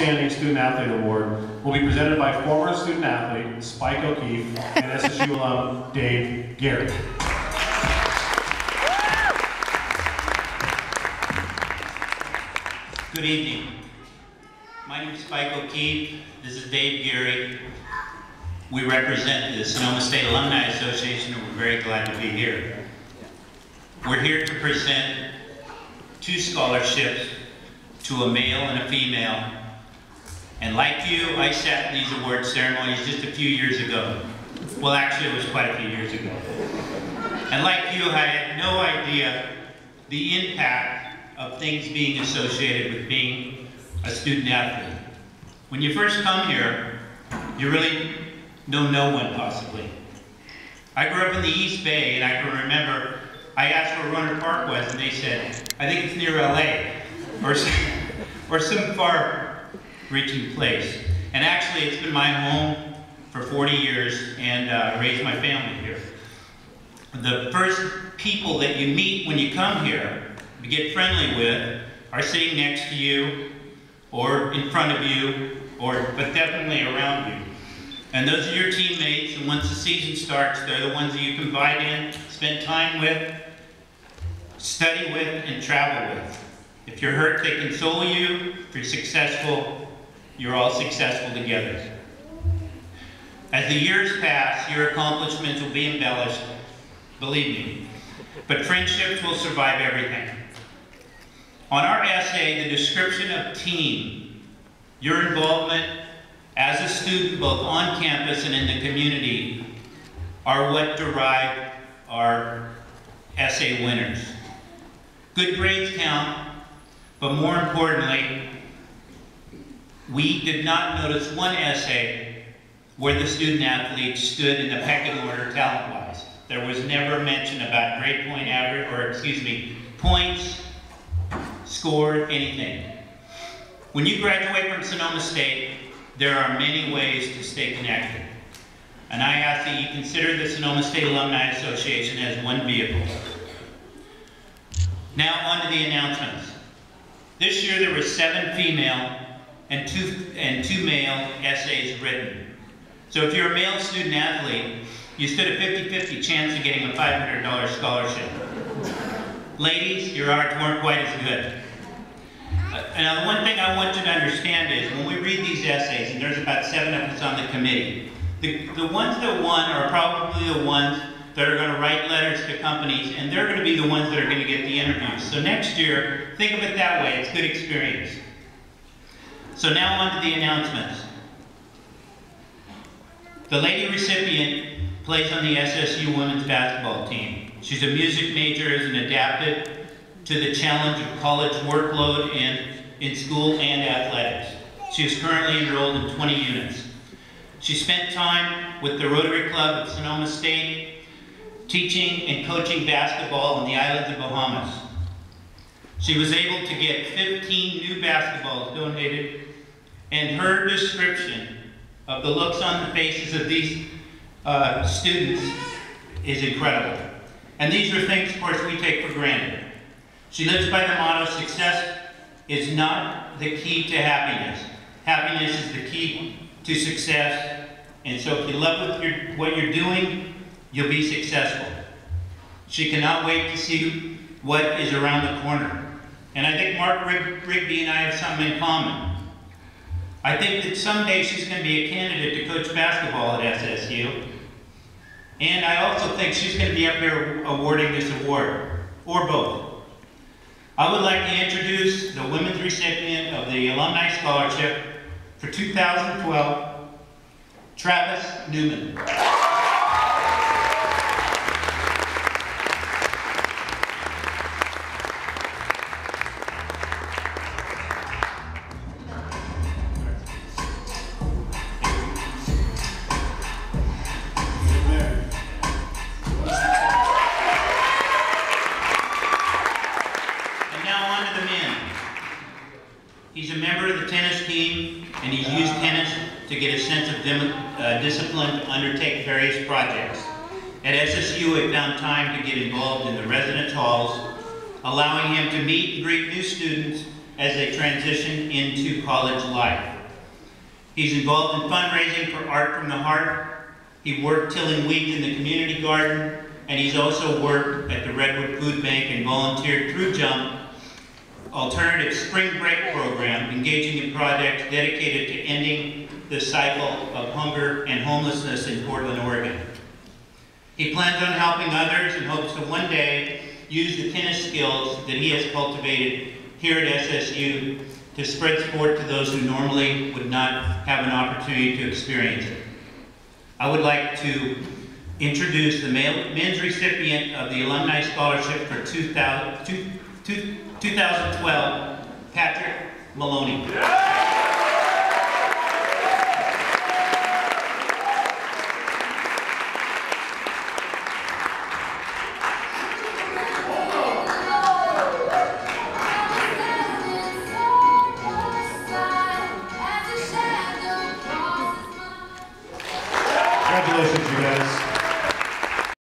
Outstanding Student Athlete Award will be presented by former student athlete Spike O'Keefe and SSU alum Dave Garrett. Good evening. My name is Spike O'Keefe. This is Dave Gary. We represent the Sonoma State Alumni Association, and we're very glad to be here. We're here to present 2 scholarships to a male and a female. And like you, I sat in these award ceremonies just a few years ago. Well, actually, it was quite a few years ago. And like you, I had no idea the impact of things being associated with being a student athlete. When you first come here, you really know no one possibly. I grew up in the East Bay, and I can remember I asked where Runner Park was, and they said, I think it's near LA, or some far-reaching place. And actually, it's been my home for 40 years, and raised my family here. The first people that you meet when you come here, to get friendly with, are sitting next to you, or in front of you, but definitely around you. And those are your teammates, and once the season starts, they're the ones that you confide in, spend time with, study with, and travel with. If you're hurt, they console you. If you're successful, you're all successful together. As the years pass, your accomplishments will be embellished, believe me, but friendships will survive everything. On our essay, the description of team, your involvement as a student both on campus and in the community are what derive our essay winners. Good grades count, but more importantly, we did not notice one essay where the student athletes stood in the pecking order talent-wise. There was never mention about grade point average, or excuse me, points, score, anything. When you graduate from Sonoma State, there are many ways to stay connected. And I ask that you consider the Sonoma State Alumni Association as one vehicle. Now on to the announcements. This year there were 7 female and two male essays written. So if you're a male student athlete, you stood a 50-50 chance of getting a $500 scholarship. Ladies, your odds weren't quite as good. Now, the one thing I want you to understand is when we read these essays, and there's about 7 of us on the committee, the ones that won are probably the ones that are going to write letters to companies, and they're going to be the ones that are going to get the interviews. So next year, think of it that way. It's good experience. So now on to the announcements. The lady recipient plays on the SSU women's basketball team. She's a music major and adapted to the challenge of college workload in school and athletics. She is currently enrolled in 20 units. She spent time with the Rotary Club of Sonoma State, teaching and coaching basketball in the islands of Bahamas. She was able to get 15 new basketballs donated, and her description of the looks on the faces of these students is incredible. And these are things, of course, we take for granted. She lives by the motto, success is not the key to happiness. Happiness is the key to success. And so if you love what you're doing, you'll be successful. She cannot wait to see what is around the corner. And I think Mark Rigby and I have something in common. I think that someday she's going to be a candidate to coach basketball at SSU. And I also think she's going to be up here awarding this award, or both. I would like to introduce the women's recipient of the Alumni Scholarship for 2012, Travis Newman. He's a member of the tennis team, and he's used tennis to get a sense of discipline to undertake various projects. At SSU, he found time to get involved in the residence halls, allowing him to meet and greet new students as they transition into college life. He's involved in fundraising for Art from the Heart. He worked tilling weeds in the community garden, and he's also worked at the Redwood Food Bank and volunteered through JUMP, alternative spring break program, engaging in projects dedicated to ending the cycle of hunger and homelessness in Portland, Oregon. He plans on helping others and hopes to one day use the tennis skills that he has cultivated here at SSU to spread sport to those who normally would not have an opportunity to experience it. I would like to introduce the men's recipient of the Alumni Scholarship for 2012, Patrick Maloney. Congratulations, you guys.